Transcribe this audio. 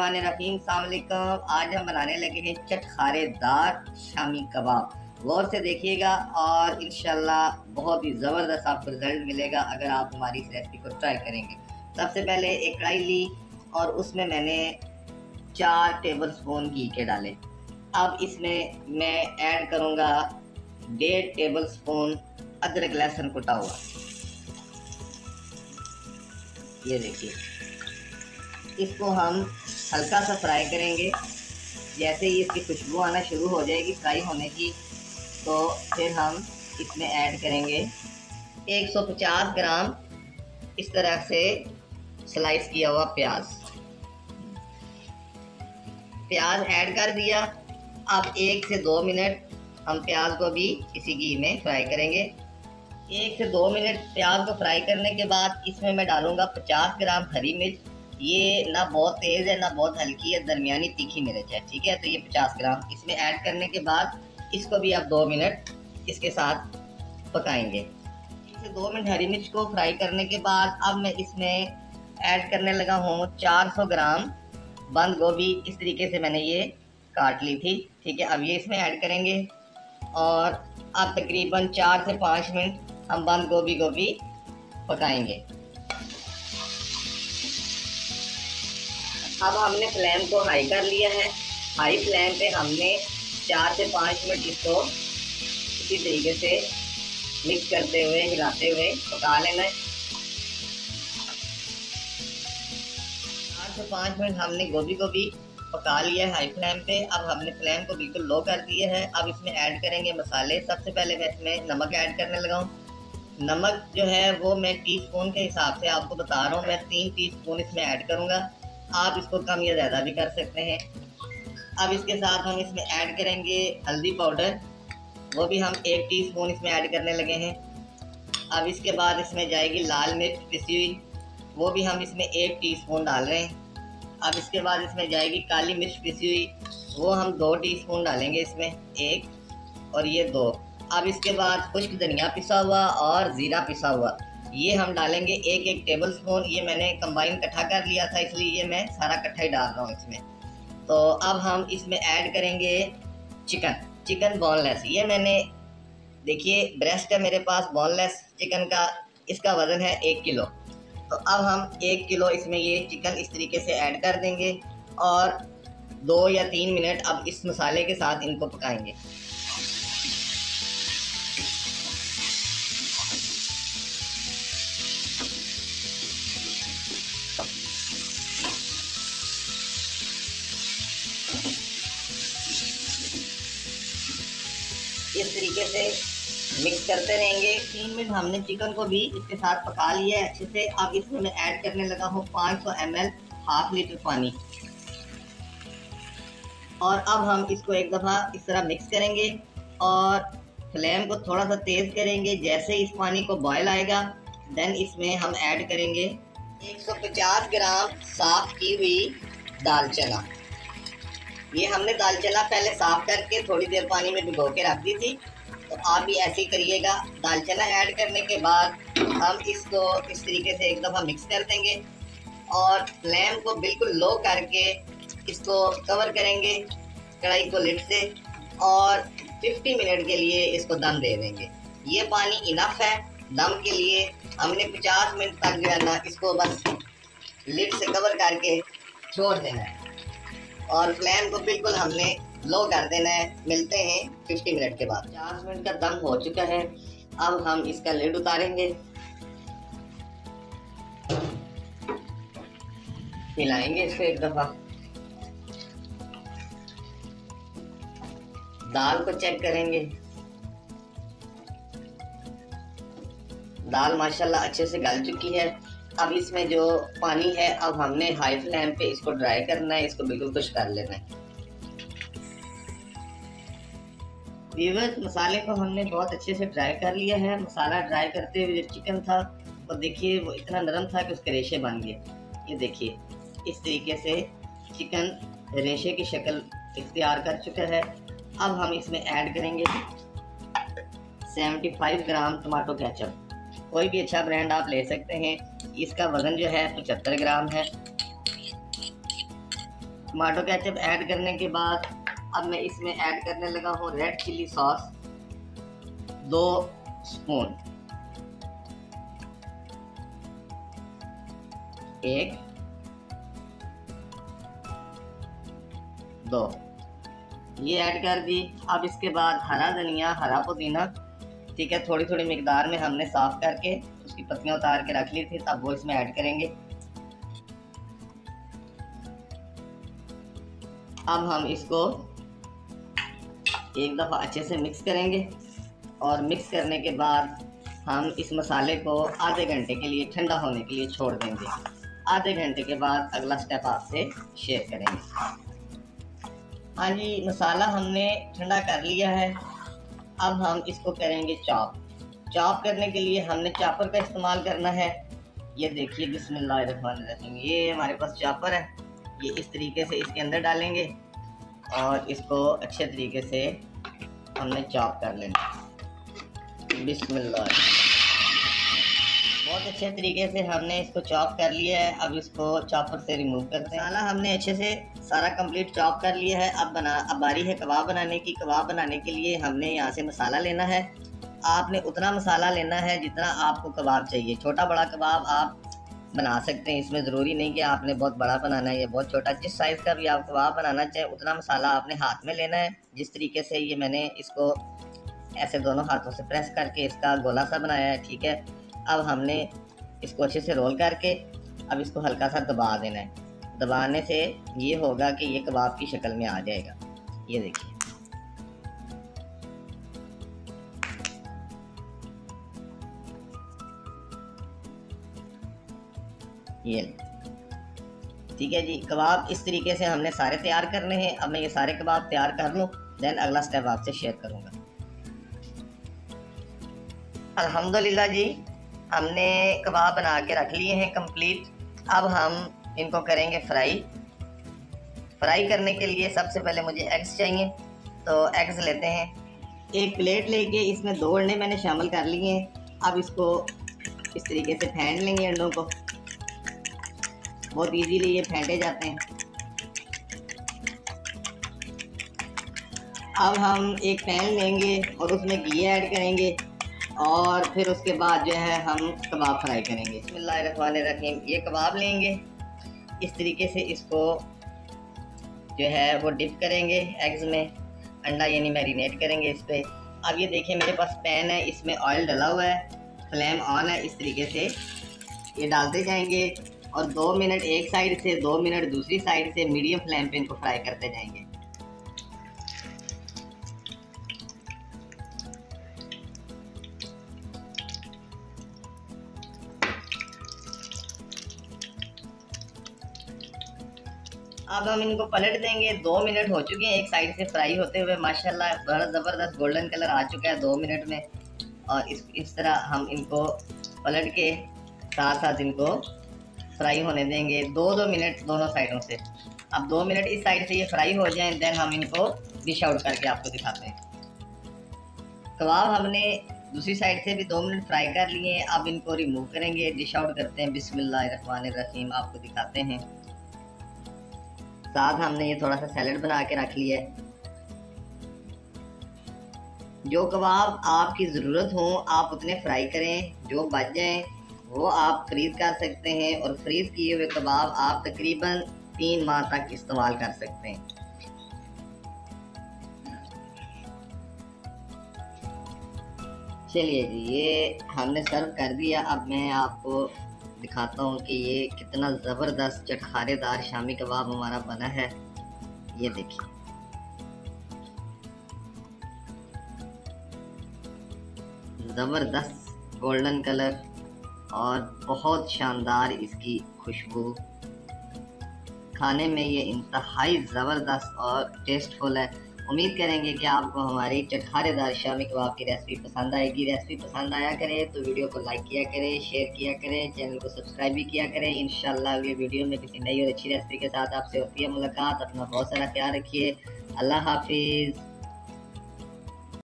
बिस्मिल्लाहिर्रहमानिर्रहीम। अस्सलाम वालेकुम। आज हम बनाने लगे हैं चटखारेदार शामी कबाब। गौर से देखिएगा और इंशाल्लाह बहुत ही ज़बरदस्त आपको रिजल्ट मिलेगा अगर आप हमारी इस रेसिपी को ट्राई करेंगे। सबसे पहले एक कढ़ाई ली और उसमें मैंने 4 टेबल स्पून घी के डाले। अब इसमें मैं ऐड करूँगा 1.5 टेबल स्पून अदरक लहसुन कुटा हुआ। ये देखिए, इसको हम हल्का सा फ्राई करेंगे। जैसे ही इसकी खुशबू आना शुरू हो जाएगी फ्राई होने की, तो फिर हम इसमें ऐड करेंगे 150 ग्राम इस तरह से स्लाइस किया हुआ प्याज ऐड कर दिया। अब 1 से 2 मिनट हम प्याज को भी इसी घी में फ्राई करेंगे। 1 से 2 मिनट प्याज को फ्राई करने के बाद इसमें मैं डालूँगा 50 ग्राम हरी मिर्च। ये ना बहुत तेज़ है ना बहुत हल्की है, दरमियानी तीखी मिर्च है, ठीक है। तो ये 50 ग्राम इसमें ऐड करने के बाद इसको भी आप 2 मिनट इसके साथ पकाएंगे। 1 से 2 मिनट हरी मिर्च को फ्राई करने के बाद अब मैं इसमें ऐड करने लगा हूँ 400 ग्राम बंद गोभी। इस तरीके से मैंने ये काट ली थी, ठीक है। अब ये इसमें ऐड करेंगे और अब तकरीबन 4 से 5 मिनट हम बंद गोभी को भी पकाएंगे। अब हमने फ्लेम को हाई कर लिया है। हाई फ्लेम पे हमने 4 से 5 मिनट इसको इसी तरीके से मिक्स करते हुए हिलाते हुए पका लेना है। 4 से 5 मिनट हमने गोभी को भी पका लिया है हाई फ्लेम पे। अब हमने फ्लेम को बिल्कुल लो कर दिया है। अब इसमें ऐड करेंगे मसाले। सबसे पहले मैं इसमें नमक ऐड करने लगा हूँ। नमक जो है वो मैं टीस्पून के हिसाब से आपको बता रहा हूँ। मैं 3 टीस्पून इसमें ऐड करूँगा। आप इसको कम या ज़्यादा भी कर सकते हैं। अब इसके साथ हम इसमें ऐड करेंगे हल्दी पाउडर, वो भी हम 1 टीस्पून इसमें ऐड करने लगे हैं। अब इसके बाद इसमें जाएगी लाल मिर्च पिसी हुई, वो भी हम इसमें 1 टीस्पून डाल रहे हैं। अब इसके बाद इसमें जाएगी काली मिर्च पिसी हुई, वो हम 2 टीस्पून डालेंगे इसमें, 1 और ये 2। अब इसके बाद खुश्क धनिया पिसा हुआ और ज़ीरा पिसा हुआ, ये हम डालेंगे 1 टेबल स्पून। ये मैंने कंबाइन इकट्ठा कर लिया था, इसलिए ये मैं सारा इकट्ठा ही डाल रहा हूँ इसमें। तो अब हम इसमें ऐड करेंगे चिकन बोनलेस। ये मैंने देखिए ब्रेस्ट है मेरे पास बोनलेस चिकन का, इसका वज़न है 1 किलो। तो अब हम 1 किलो इसमें ये चिकन इस तरीके से ऐड कर देंगे और 2 या 3 मिनट अब इस मसाले के साथ इनको पकाएंगे। इस तरीके से मिक्स करते रहेंगे। 3 मिनट हमने चिकन को भी इसके साथ पका लिया है अच्छे से। अब इसमें मैं ऐड करने लगा हूँ 500 ml ½ लीटर पानी और अब हम इसको एक दफ़ा इस तरह मिक्स करेंगे और फ्लेम को थोड़ा सा तेज़ करेंगे। जैसे इस पानी को बॉयल आएगा देन इसमें हम ऐड करेंगे 150 ग्राम साफ़ की हुई दाल चना। ये हमने दाल चना पहले साफ़ करके थोड़ी देर पानी में भिगो के रख दी थी, तो आप भी ऐसे ही करिएगा। दाल चना ऐड करने के बाद हम इसको इस तरीके से एक दफ़ा मिक्स कर देंगे और फ्लेम को बिल्कुल लो करके इसको कवर करेंगे कढ़ाई को लिड से और 50 मिनट के लिए इसको दम दे देंगे। ये पानी इनफ है दम के लिए। हमने 50 मिनट तक जो है ना इसको बस लिड से कवर करके छोड़ देना है और फ्लेम को बिल्कुल हमने लो कर देना है। मिलते हैं 50 मिनट के बाद। 50 मिनट का दम हो चुका है। अब हम इसका लिड उतारेंगे, हिलाएंगे इसको एक दफ़ा। दाल को चेक करेंगे। दाल माशाल्लाह अच्छे से गल चुकी है। अब इसमें जो पानी है अब हमने हाई फ्लेम पे इसको ड्राई करना है, इसको बिल्कुल खुश कर लेना है। व्यूअर्स, मसाले को हमने बहुत अच्छे से ड्राई कर लिया है। मसाला ड्राई करते हुए जो चिकन था वो देखिए वो इतना नरम था कि उसके रेशे बन गए। ये देखिए इस तरीके से चिकन रेशे की शक्ल इख्तियार कर चुका है। अब हम इसमें ऐड करेंगे 75 ग्राम टमाटो केचप। कोई भी अच्छा ब्रांड आप ले सकते हैं। इसका वज़न जो है 75 ग्राम है। टमाटो केचप ऐड करने के बाद अब मैं इसमें ऐड करने लगा हूँ रेड चिली सॉस 2 स्पून, 1 2 ये ऐड कर दी। अब इसके बाद हरा धनिया, हरा पुदीना, ठीक है, थोड़ी थोड़ी मिकदार में हमने साफ करके उसकी पत्तियां उतार के रख ली थी, तब वो इसमें ऐड करेंगे। अब हम इसको एक दफ़ा अच्छे से मिक्स करेंगे और मिक्स करने के बाद हम इस मसाले को आधे घंटे के लिए ठंडा होने के लिए छोड़ देंगे। आधे घंटे के बाद अगला स्टेप आपसे शेयर करेंगे। हाँ जी, मसाला हमने ठंडा कर लिया है। अब हम इसको करेंगे चॉप करने के लिए हमने चॉपर का इस्तेमाल करना है। ये देखिए, बिस्मिल्लाहिर्रहमानिर्रहीम, ये हमारे पास चॉपर है। ये इस तरीके से इसके अंदर डालेंगे और इसको अच्छे तरीके से हमने चॉप कर लेना। बिस्मिल्लाह, बहुत अच्छे तरीके से हमने इसको चॉप कर लिया है। अब इसको चॉपर से रिमूव करते हैं। मसाला हमने अच्छे से सारा कंप्लीट चॉप कर लिया है। अब बारी है कबाब बनाने की। कबाब बनाने के लिए हमने यहाँ से मसाला लेना है। आपने उतना मसाला लेना है जितना आपको कबाब चाहिए। छोटा बड़ा कबाब आप बना सकते हैं, इसमें ज़रूरी नहीं कि आपने बहुत बड़ा बनाना है या बहुत छोटा। जिस साइज़ का भी आप कबाब बनाना चाहें उतना मसाला आपने हाथ में लेना है। जिस तरीके से ये मैंने इसको ऐसे दोनों हाथों से प्रेस करके इसका गोला सा बनाया है, ठीक है। अब हमने इसको अच्छे से रोल करके अब इसको हल्का सा दबा देना है। दबाने से ये होगा कि ये कबाब की शक्ल में आ जाएगा। ये देखिए, ये ठीक है जी। कबाब इस तरीके से हमने सारे तैयार करने हैं। अब मैं ये सारे कबाब तैयार कर लूँ, देन अगला स्टेप आपसे शेयर करूँगा। अल्हम्दुलिल्लाह जी, हमने कबाब बना के रख लिए हैं कंप्लीट। अब हम इनको करेंगे फ्राई करने के लिए सबसे पहले मुझे एग्स चाहिए, तो एग्स लेते हैं। एक प्लेट लेके इसमें 2 अंडे मैंने शामिल कर लिए हैं। अब इसको इस तरीके से फेंट लेंगे अंडों को। बहुत इजीली ये फेंटे जाते हैं। अब हम एक पैन लेंगे और उसमें घी ऐड करेंगे और फिर उसके बाद जो है हम कबाब फ्राई करेंगे। बिस्मिल्लाहिर्रहमानिर्रहीम, ये कबाब लेंगे, इस तरीके से इसको जो है वो डिप करेंगे एग्स में, अंडा यानी मैरिनेट करेंगे इस पर। अब ये देखिए, मेरे पास पैन है, इसमें ऑयल डला हुआ है, फ्लेम ऑन है। इस तरीके से ये डालते जाएंगे और 2 मिनट एक साइड से, 2 मिनट दूसरी साइड से मीडियम फ्लेम पे इनको फ्राई करते जाएंगे। अब हम इनको पलट देंगे। 2 मिनट हो चुके हैं एक साइड से फ्राई होते हुए, माशाल्लाह बड़ा ज़बरदस्त गोल्डन कलर आ चुका है 2 मिनट में। और इस तरह हम इनको पलट के साथ साथ इनको फ्राई होने देंगे 2-2 मिनट दोनों साइडों से। अब 2 मिनट इस साइड से ये फ्राई हो जाएं, देन हम इनको डिश आउट करके आपको दिखाते हैं। कबाब हमने दूसरी साइड से भी 2 मिनट फ्राई कर लिए हैं। अब इनको रिमूव करेंगे, डिश आउट करते हैं। बिस्मिल्लाहिर्रहमानिर्रहीम, आपको दिखाते हैं। साथ हमने ये थोड़ा सा सैलेड बना के रख लिया है। जो कबाब आपकी ज़रूरत हो आप उतने फ्राई करें, जो बच जाएं वो आप फ्रीज़ कर सकते हैं। और फ्रीज़ किए हुए कबाब आप तकरीबन 3 माह तक इस्तेमाल कर सकते हैं। चलिए जी, ये हमने सर्व कर दिया। अब मैं आपको दिखाता हूँ कि ये कितना ज़बरदस्त चटखारेदार शामी कबाब हमारा बना है। ये देखिए, ज़बरदस्त गोल्डन कलर और बहुत शानदार इसकी खुशबू। खाने में ये इंतहाई ज़बरदस्त और टेस्टफुल है। उम्मीद करेंगे कि आपको हमारी चटखारेदार शामी कबाब की रेसिपी पसंद आएगी। रेसिपी पसंद आया करे तो वीडियो को लाइक किया करें, शेयर किया करें, चैनल को सब्सक्राइब भी किया करें। इंशाल्लाह अगले वीडियो में किसी नई और अच्छी रेसिपी के साथ आपसे होती है मुलाकात। अपना बहुत सारा ख्याल रखिए। अल्लाह हाफिज़।